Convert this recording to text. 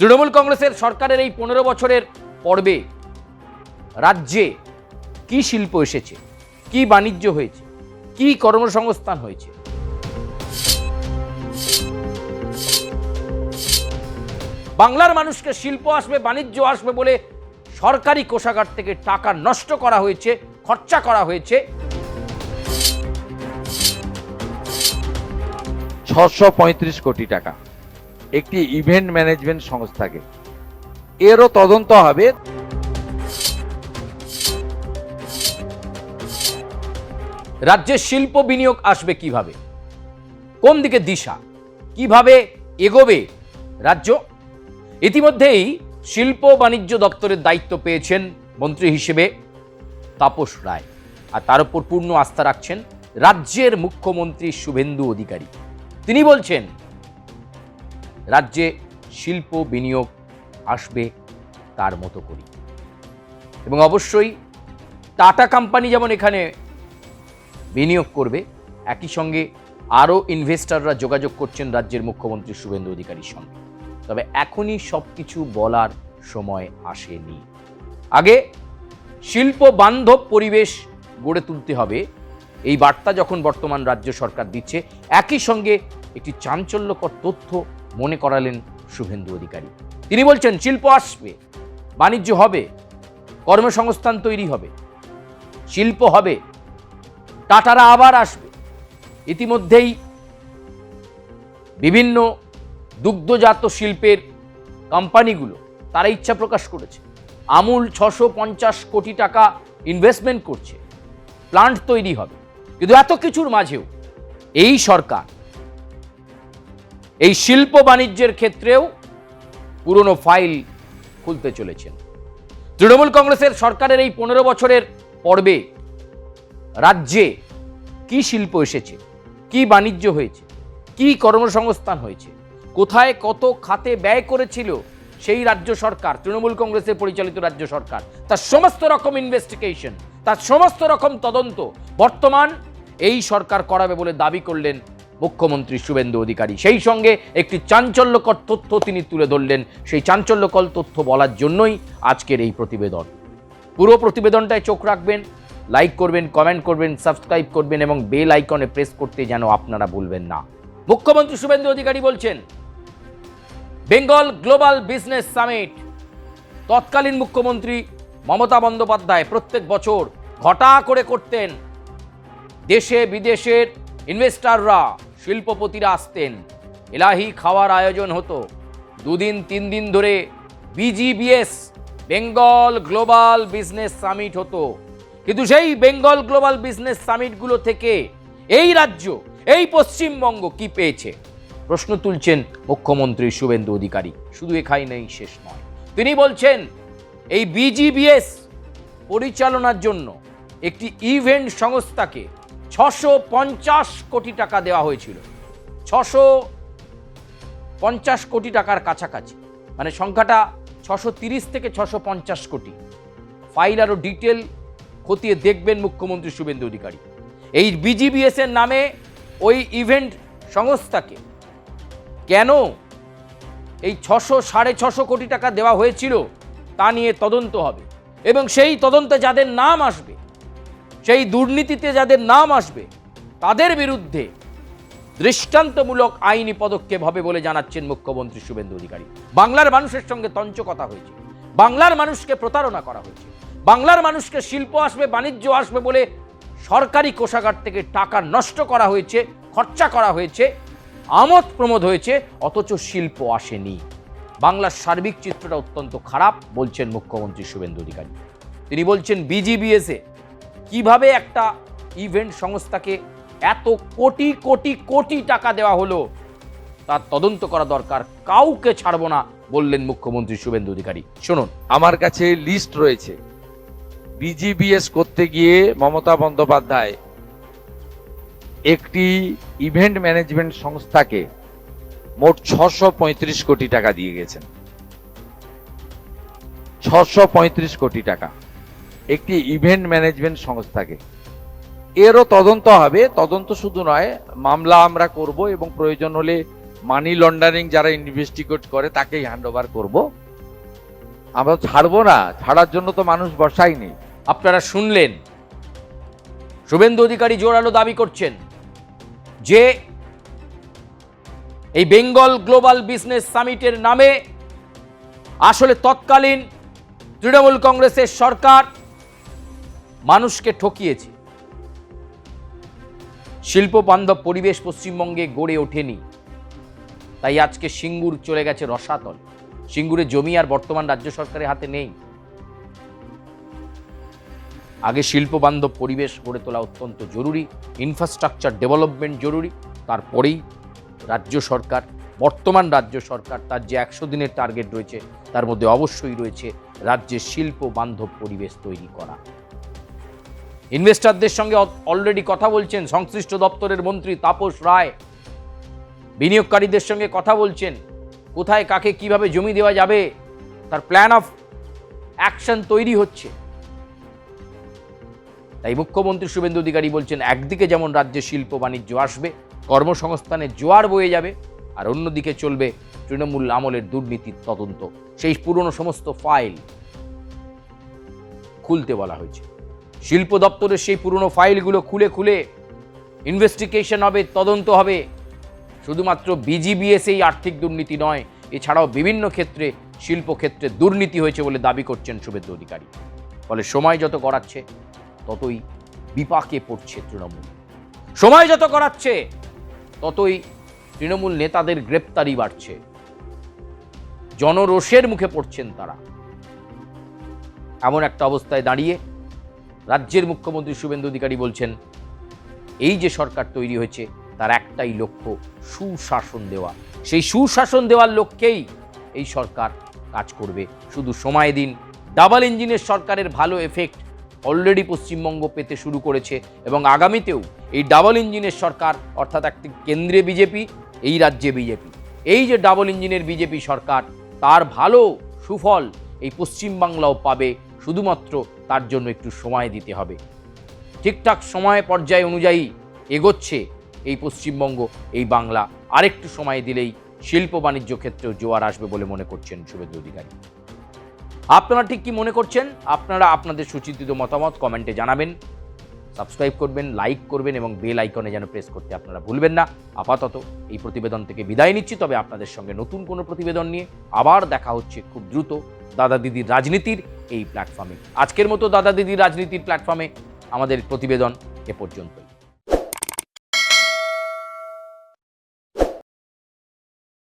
তৃণমূল কংগ্রেসের সরকারের এই 15 বছরের পর্বে রাজ্যে কি শিল্প এসেছে, কি বাণিজ্য হয়েছে, কি কর্মসংস্থান হয়েছে। বাংলার মানুষকে শিল্প আসবে, বাণিজ্য আসবে বলে সরকারি কোষাগার থেকে টাকা নষ্ট করা হয়েছে, খরচা করা হয়েছে 635 কোটি টাকা একটি ইভেন্ট ম্যানেজমেন্ট সংস্থাকে। এরও তদন্ত হবে। রাজ্যে শিল্প বিনিয়োগ আসবে কিভাবে, কোন দিকে দিশা, কিভাবে এগোবে রাজ্য। ইতিমধ্যেই শিল্প বাণিজ্য দপ্তরের দায়িত্ব পেয়েছেন মন্ত্রী হিসেবে তাপস রায়, আর তার উপর পূর্ণ আস্থা রাখছেন রাজ্যের মুখ্যমন্ত্রী শুভেন্দু অধিকারী। তিনি বলছেন রাজ্যে শিল্প বিনিয়োগ আসবে তার মতো করি, এবং অবশ্যই টাটা কোম্পানি যেমন এখানে বিনিয়োগ করবে, একই সঙ্গে আরও ইনভেস্টররা যোগাযোগ করছেন রাজ্যের মুখ্যমন্ত্রী শুভেন্দু অধিকারীর সঙ্গে। তবে এখনই সব কিছু বলার সময় আসেনি। আগে শিল্প বান্ধব পরিবেশ গড়ে তুলতে হবে, এই বার্তা যখন বর্তমান রাজ্য সরকার দিচ্ছে, একই সঙ্গে একটি চাঞ্চল্যকর তথ্য মনে করালেন শুভেন্দু অধিকারী। তিনি বলছেন শিল্প আসবে, বাণিজ্য হবে, কর্মসংস্থান তৈরি হবে, শিল্প হবে, টাটারা আবার আসবে। ইতিমধ্যেই বিভিন্ন দুগ্ধজাত শিল্পের কোম্পানিগুলো তারা ইচ্ছা প্রকাশ করেছে। আমুল 650 কোটি টাকা ইনভেস্টমেন্ট করছে, প্লান্ট তৈরি হবে। কিন্তু এত কিছুর মাঝেও এই সরকার এই শিল্প বাণিজ্যের ক্ষেত্রেও পুরনো ফাইল খুলতে চলেছেন। তৃণমূল কংগ্রেসের সরকারের এই 15 বছরের পর্বে রাজ্যে কি শিল্প এসেছে, কি বাণিজ্য হয়েছে, কি কর্মসংস্থান হয়েছে, কোথায় কত খাতে ব্যয় করেছিল সেই রাজ্য সরকার, তৃণমূল কংগ্রেসের পরিচালিত রাজ্য সরকার, তার সমস্ত রকম ইনভেস্টিগেশন, তার সমস্ত রকম তদন্ত বর্তমান এই সরকার করাবে বলে দাবি করলেন মুখ্যমন্ত্রী শুভেন্দু অধিকারী। সেই সঙ্গে একটি চাঞ্চল্যকর তথ্য তিনি তুলে ধরলেন। সেই চাঞ্চল্যকর তথ্য বলার জন্যই আজকের এই প্রতিবেদন। পুরো প্রতিবেদনটায় চোখ রাখবেন, লাইক করবেন, কমেন্ট করবেন, সাবস্ক্রাইব করবেন এবং বেল আইকনে প্রেস করতে যেন আপনারা ভুলবেন না। মুখ্যমন্ত্রী শুভেন্দু অধিকারী বলছেন বেঙ্গল গ্লোবাল বিজনেস সামিট, তৎকালীন মুখ্যমন্ত্রী মমতা বন্দ্যোপাধ্যায় প্রত্যেক বছর ঘটা করে করতেন। দেশে বিদেশের ইনভেস্টররা, শিল্পপতিরা আসতেন, এলাহি খাওয়ার আয়োজন হতো। 2 দিন 3 দিন ধরে BGBS Bengal global business summit হতো। কিন্তু সেই বেঙ্গল গ্লোবাল বিজনেস সামিটগুলো থেকে এই রাজ্য, এই পশ্চিমবঙ্গ কি পেয়েছে প্রশ্ন তুলছেন মুখ্যমন্ত্রী শুভেন্দু অধিকারী। শুধু এখানেই শেষ নয়, তিনি বলছেন এই BGBS পরিচালনার জন্য একটি ইভেন্ট সংস্থাকে 650 কোটি টাকা দেওয়া হয়েছিল। 650 কোটি টাকার কাছাকাছি, মানে সংখ্যাটা 630 থেকে 650 কোটি। ফাইল আরও ডিটেল খতিয়ে দেখবেন মুখ্যমন্ত্রী শুভেন্দু অধিকারী। এই BGBS এর নামে ওই ইভেন্ট সংস্থাকে কেন এই 600-650 কোটি টাকা দেওয়া হয়েছিল তা নিয়ে তদন্ত হবে, এবং সেই তদন্তে যাদের নাম আসবে, সেই দুর্নীতিতে যাদের নাম আসবে, তাদের বিরুদ্ধে দৃষ্টান্তমূলক আইনি পদক্ষেপ হবে বলে জানাচ্ছেন মুখ্যমন্ত্রী শুভেন্দু অধিকারী। বাংলার মানুষের সঙ্গে তঞ্চকতা হয়েছে, বাংলার মানুষকে প্রতারণা করা হয়েছে, বাংলার মানুষকে শিল্প আসবে, বাণিজ্য আসবে বলে সরকারি কোষাগার থেকে টাকা নষ্ট করা হয়েছে, খরচা করা হয়েছে, আমোদ প্রমোদ হয়েছে, অথচ শিল্প আসেনি। বাংলার সার্বিক চিত্রটা অত্যন্ত খারাপ বলছেন মুখ্যমন্ত্রী শুভেন্দু অধিকারী। তিনি বলছেন BGBS এ কিভাবে একটা ইভেন্ট সংস্থাকে এত কোটি কোটি কোটি টাকা দেওয়া হলো তার তদন্ত করা দরকার, কাউকে ছাড়বো না বললেন মুখ্যমন্ত্রী শুভেন্দু অধিকারী। শুনুন। আমার কাছে লিস্ট রয়েছে। BGBS করতে গিয়ে মমতা বন্দ্যোপাধ্যায় একটি ইভেন্ট ম্যানেজমেন্ট সংস্থাকে মোট 635 কোটি টাকা দিয়ে গেছেন। 635 কোটি টাকা একটি ইভেন্ট ম্যানেজমেন্ট সংস্থাকে। এরও তদন্ত হবে। তদন্ত শুধু নয়, মামলা আমরা করব এবং প্রয়োজন হলে মানি লন্ডারিং যারা ইনভেস্টিগেট করে তাকেই হ্যান্ড ওভার করবো। আমরা ছাড়বো না, ছাড়ার জন্য তো মানুষ বসায়নি। আপনারা শুনলেন, শুভেন্দু অধিকারী জোরালো দাবি করছেন যে এই বেঙ্গল গ্লোবাল বিজনেস সামিটের নামে আসলে তৎকালীন তৃণমূল কংগ্রেসের সরকার মানুষকে ঠকিয়েছে। শিল্প বান্ধব পরিবেশ পশ্চিমবঙ্গে গড়ে ওঠেনি, তাই আজকে সিঙ্গুর চলে গেছে রসাতল। সিঙ্গুরের জমি আর বর্তমান রাজ্য সরকারের হাতে নেই। আগে শিল্প বান্ধব পরিবেশ গড়ে তোলা অত্যন্ত জরুরি, ইনফ্রাস্ট্রাকচার ডেভেলপমেন্ট জরুরি, তারপরেই রাজ্য সরকার, বর্তমান রাজ্য সরকার তার যে 100 দিনের টার্গেট রয়েছে তার মধ্যে অবশ্যই রয়েছে রাজ্যের শিল্প বান্ধব পরিবেশ তৈরি করা। ইনভেস্টরদের সঙ্গে অলরেডি কথা বলছেন সংশ্লিষ্ট দপ্তরের মন্ত্রী তাপস রায়, বিনিয়োগকারীদের সঙ্গে কথা বলছেন কোথায় কাকে কিভাবে জমি দেওয়া যাবে, তার প্ল্যান অফ অ্যাকশন তৈরি হচ্ছে। তাই মুখ্যমন্ত্রী শুভেন্দু অধিকারী বলছেন একদিকে যেমন রাজ্যে শিল্প বাণিজ্য আসবে, কর্মসংস্থানের জোয়ার বয়ে যাবে, আর অন্যদিকে চলবে তৃণমূল আমলের দুর্নীতির তদন্ত। সেই পুরনো সমস্ত ফাইল খুলতে বলা হয়েছে। শিল্প দপ্তরের সেই পুরনো ফাইলগুলো খুলে খুলে ইনভেস্টিগেশন হবে, তদন্ত হবে। শুধুমাত্র বিজিবিএস এই আর্থিক দুর্নীতি নয়, এছাড়াও বিভিন্ন ক্ষেত্রে শিল্পক্ষেত্রে দুর্নীতি হয়েছে বলে দাবি করছেন শুভেন্দু অধিকারী। ফলে সময় যত গড়াচ্ছে ততই বিপাকে পড়ছে তৃণমূল, সময় যত গড়াচ্ছে ততই তৃণমূল নেতাদের গ্রেপ্তারি বাড়ছে, জনরোষের মুখে পড়ছেন তারা। এমন একটা অবস্থায় দাঁড়িয়ে রাজ্যের মুখ্যমন্ত্রী শুভেন্দু অধিকারী বলছেন এই যে সরকার তৈরি হয়েছে তার একটাই লক্ষ্য, সুশাসন দেওয়া। সেই সুশাসন দেওয়ার লক্ষ্যেই এই সরকার কাজ করবে, শুধু সময় দিন। ডাবল ইঞ্জিনের সরকারের ভালো এফেক্ট অলরেডি পশ্চিমবঙ্গ পেতে শুরু করেছে এবং আগামীতেও এই ডাবল ইঞ্জিনের সরকার, অর্থাৎ একটি কেন্দ্রে বিজেপি, এই রাজ্যে বিজেপি, এই যে ডাবল ইঞ্জিনের বিজেপি সরকার, তার ভালো সুফল এই পশ্চিমবাংলাও পাবে। শুধুমাত্র তার জন্য একটু সময় দিতে হবে। ঠিকঠাক সময় পর্যায় অনুযায়ী এগোচ্ছে এই পশ্চিমবঙ্গ, এই বাংলা। আরেকটু সময় দিলেই শিল্প বাণিজ্য ক্ষেত্রেও জোয়ার আসবে বলে মনে করছেন শুভেন্দু অধিকারী। আপনারা ঠিক কি মনে করছেন? আপনারা আপনাদের সুচিন্তিত মতামত কমেন্টে জানাবেন। সাবস্ক্রাইব করবেন, লাইক করবেন এবং বেল আইকনে যেন প্রেস করতে আপনারা ভুলবেন না। আপাতত এই প্রতিবেদন থেকে বিদায় নিচ্ছি, তবে আপনাদের সঙ্গে নতুন কোনো প্রতিবেদন নিয়ে আবার দেখা হচ্ছে খুব দ্রুত দাদা দিদির রাজনীতির এই প্ল্যাটফর্মে। আজকের মতো দাদা দিদির রাজনীতির প্ল্যাটফর্মে আমাদের প্রতিবেদন এ পর্যন্ত।